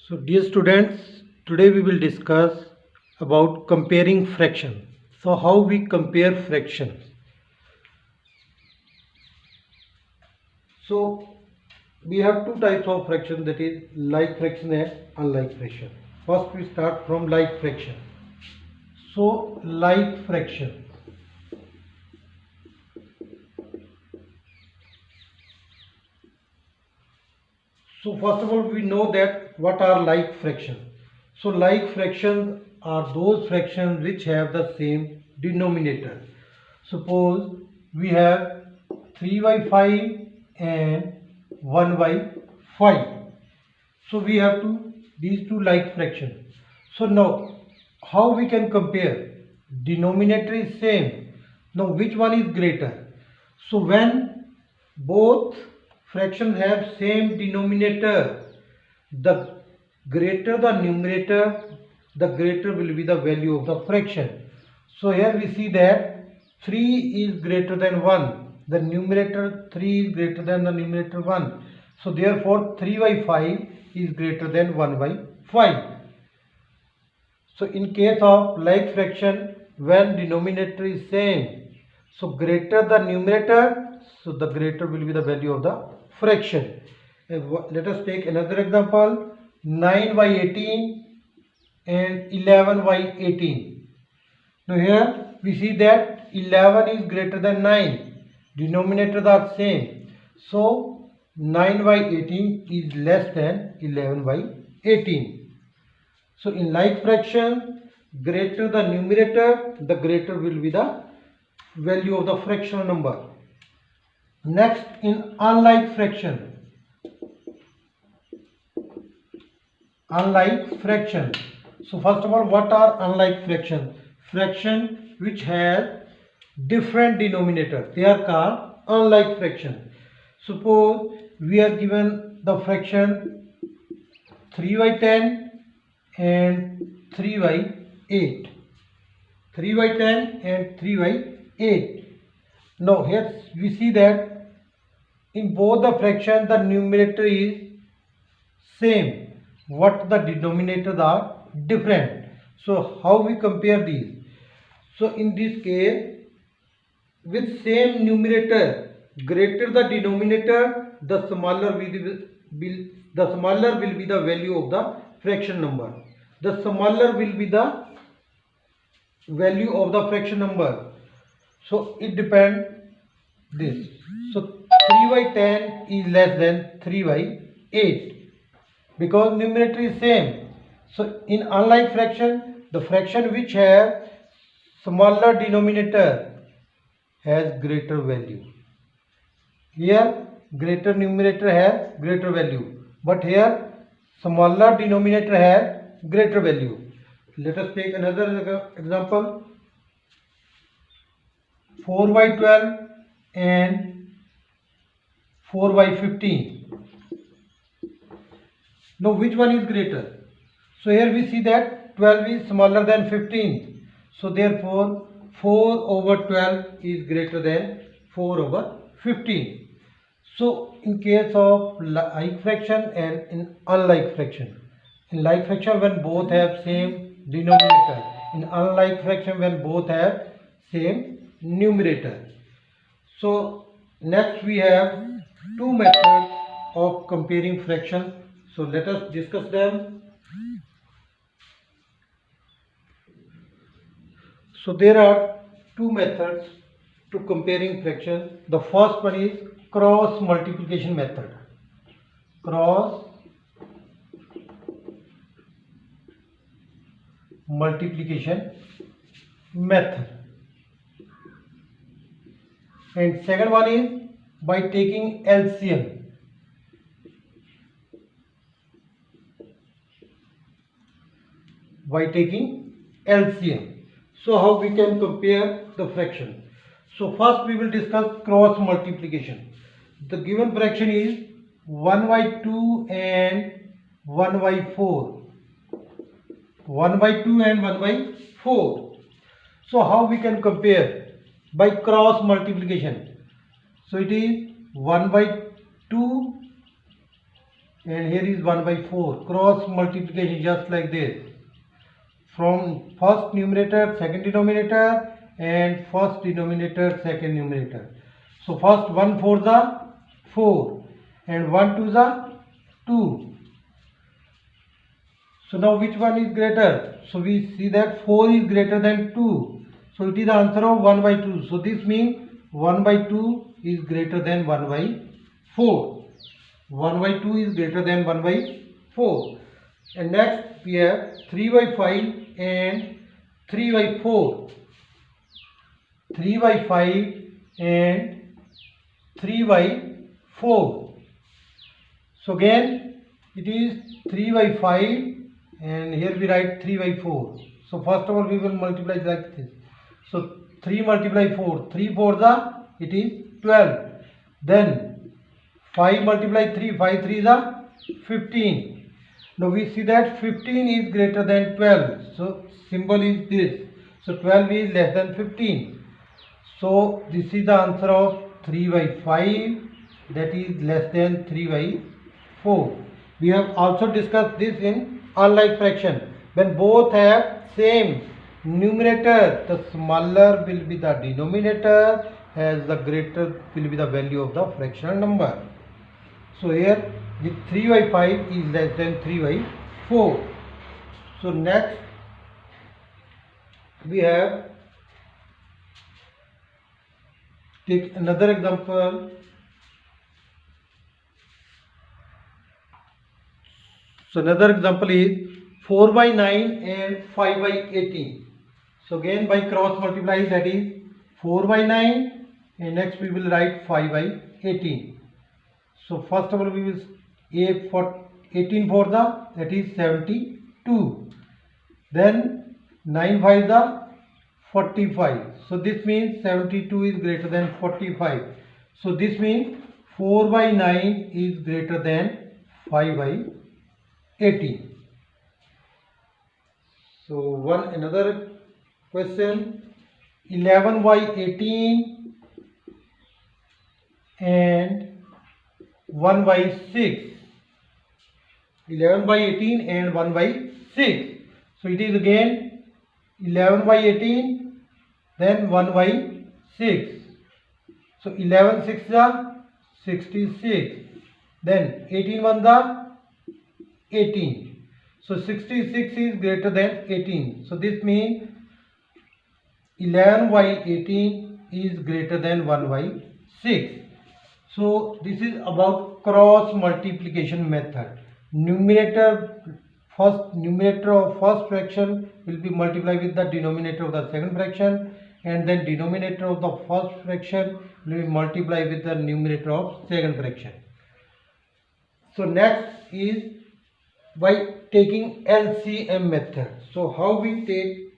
So dear students, today we will discuss about comparing fractions. So how we compare fractions. So we have two types of fraction, that is like fraction and unlike fraction. First we start from like fraction. So like fraction. So first of all we know that what are like fractions. So like fractions are those fractions which have the same denominator. Suppose we have 3 by 5 and 1 by 5. So we have these two like fractions. So now how we can compare? Denominator is same. Now which one is greater? So when both fractions have same denominator, the greater the numerator, the greater will be the value of the fraction. So here we see that 3 is greater than 1. The numerator 3 is greater than the numerator 1. So therefore 3 by 5 is greater than 1 by 5. So in case of like fraction, when denominator is same, so greater the numerator, so the greater will be the value of the fraction. Let us take another example. 9 by 18 and 11 by 18. Now here we see that 11 is greater than 9. Denominators are same. So 9 by 18 is less than 11 by 18. So in like fraction, greater the numerator, the greater will be the value of the fractional number. Next, in unlike fraction. Unlike fraction. So first of all, what are unlike fraction? Fraction which have different denominator. They are called unlike fraction. Suppose we are given the fraction 3 by 10 and 3 by 8. 3 by 10 and 3 by 8. Now here we see that in both the fraction the numerator is same. What the denominators are different. So how we compare these? So in this case, with same numerator, greater the denominator, the smaller will be the value of the fraction number. The smaller will be the value of the fraction number. So it depends this. So 3 by 10 is less than 3 by 8 because numerator is same. So in unlike fraction, the fraction which have smaller denominator has greater value. Here greater numerator has greater value, but here smaller denominator has greater value. Let us take another example. 4 by 12 and 4 by 15. Now which one is greater? So here we see that 12 is smaller than 15. So therefore 4 over 12 is greater than 4 over 15. So in case of like fraction and in unlike fraction. In like fraction when both have same denominator. In unlike fraction when both have same numerator. So next we have two methods of comparing fraction. So let us discuss them. So there are two methods to comparing fraction. The first one is cross multiplication method. Cross multiplication method. And second one is by taking LCM. By taking LCM. So how we can compare the fraction? So first we will discuss cross multiplication. The given fraction is 1 by 2 and 1 by 4. 1 by 2 and 1 by 4. So how we can compare? By cross multiplication. So it is 1 by 2 and here is 1 by 4. Cross multiplication just like this. From first numerator, second denominator, and first denominator, second numerator. So first 1 4 the 4 and 1 2 the 2. So now which one is greater? So we see that 4 is greater than 2. So it is the answer of 1 by 2. So this means 1 by 2 is greater than 1 by 4. 1 by 2 is greater than 1 by 4. And next we have 3 by 5 and 3 by 4. 3 by 5 and 3 by 4. So again it is 3 by 5 and here we write 3 by 4. So first of all we will multiply like this. So 3 multiply 4. 3 4 the it is 12. Then 5 multiply 3. 5 3 the 15. Now we see that 15 is greater than 12. So symbol is this. So 12 is less than 15. So this is the answer of 3 by 5, that is less than 3 by 4. We have also discussed this in unlike fraction. When both have same numerator, the smaller will be the denominator as the greater will be the value of the fractional number. So here the 3 by 5 is less than 3 by 4. So next we have, take another example. So another example is 4 by 9 and 5 by 18. So again by cross multiply, that is 4 by 9 and next we will write 5 by 18. So first of all we will 8 for 18 for the, that is 72. Then 9 5 the 45. So this means 72 is greater than 45. So this means 4 by 9 is greater than 5 by 18. So another question, 11 by 18 and 1 by 6. 11 by 18 and 1 by 6. So it is again 11 by 18 then 1 by 6. So 11 6 the 66. Then 18 1 the 18. So 66 is greater than 18. So this means 11 by 18 is greater than 1 by 6. So this is about cross multiplication method. First numerator of first fraction will be multiplied with the denominator of the second fraction, and then denominator of the first fraction will be multiplied with the numerator of second fraction. So next is by taking LCM method. So how we take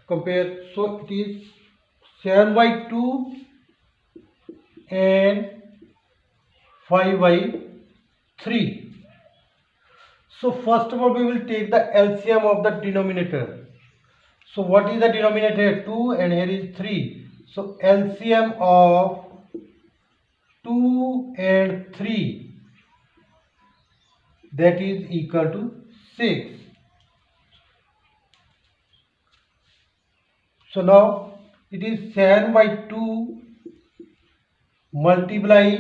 compare? So it is 7 by 2 and 5 by 3. So first of all we will take the LCM of the denominator. So what is the denominator? 2 and here is 3. So LCM of 2 and 3, that is equal to 6. So now it is 7 by 2 multiply.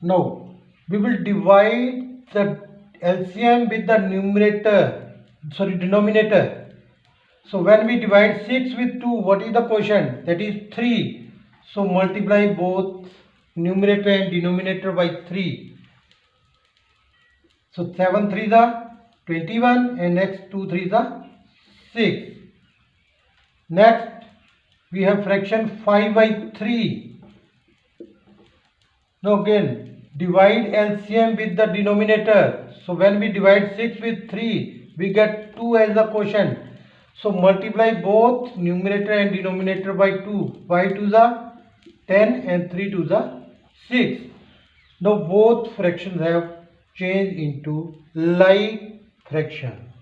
Now we will divide the LCM with the denominator. So when we divide 6 with 2, what is the quotient? That is 3. So multiply both numerator and denominator by 3. So 7 3 the 21 and next 2 3 the 6. Next we have fraction 5 by 3. Now again divide LCM with the denominator. So when we divide 6 with 3, we get 2 as the quotient. So multiply both numerator and denominator by 2. 5 to the 10 and 3 to the 6. Now both fractions have changed into like fraction.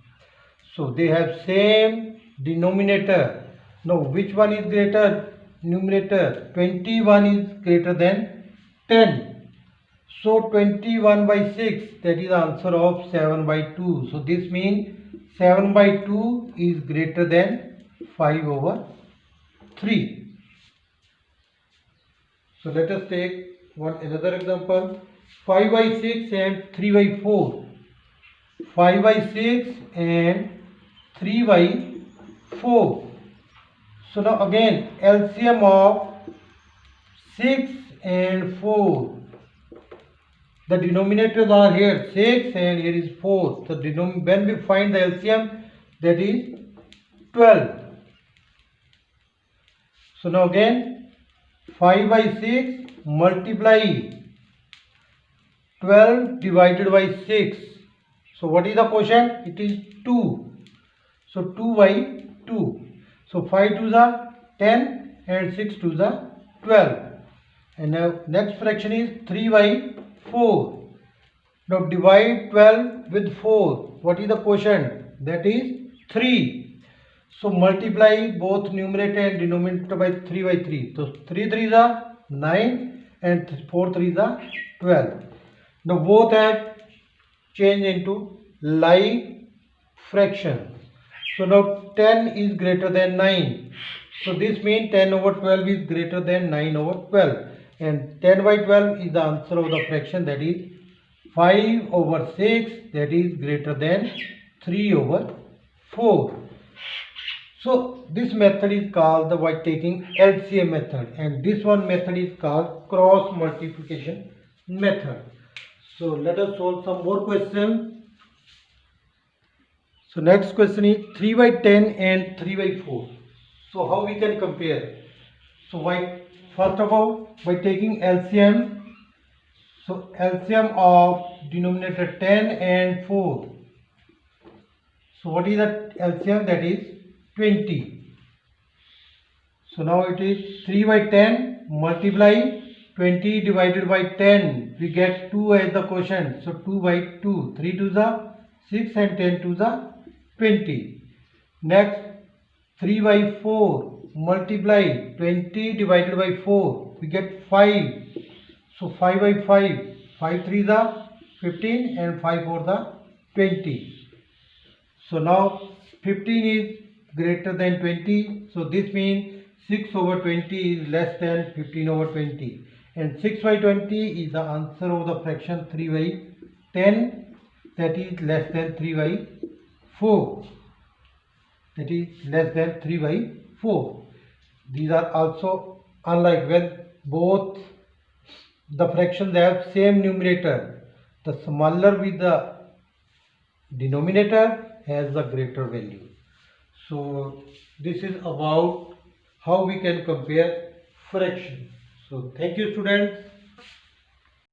So they have same denominator. Now which one is greater? Numerator. 21 is greater than 10. So 21 by 6, that is the answer of 7 by 2. So this means 7 by 2 is greater than 5 over 3. So let us take another example. 5 by 6 and 3 by 4. 5 by 6 and 3 by 4. So now again LCM of 6 and 4. The denominators are here 6 and here is 4. So when we find the LCM, that is 12. So now again 5 by 6 multiply 12 divided by 6. So what is the quotient? It is 2. So 2 by 2. So 5 to the 10 and 6 to the 12. And now next fraction is 3 by 4. Now divide 12 with 4. What is the quotient? That is 3. So multiply both numerator and denominator by 3 by 3. So 3 3 is 9 and 4 3 is 12. Now both have changed into like fraction. So now 10 is greater than 9. So this means 10 over 12 is greater than 9 over 12. And 10 by 12 is the answer of the fraction, that is 5 over 6, that is greater than 3 over 4. So this method is called the by taking LCM method, and this one method is called cross multiplication method. So let us solve some more questions. So next question is 3 by 10 and 3 by 4. So how we can compare? So first of all, by taking LCM. So LCM of denominator 10 and 4. So what is the LCM? That is 20. So now it is 3 by 10 multiply 20 divided by 10. We get 2 as the quotient. So 2 by 2. 3 to the 6 and 10 to the 20. Next 3 by 4 multiply 20 divided by 4. We get 5. So 5 by 5. 5 3 the 15 and 5 4 the 20. So now 15 is greater than 20. So this means 6 over 20 is less than 15 over 20. And 6 by 20 is the answer of the fraction 3 by 10. That is less than 3 by 4. That is less than 3 by 4. These are also unlike when both the fractions have same numerator. The smaller with the denominator has the greater value. So this is about how we can compare fractions. So thank you students.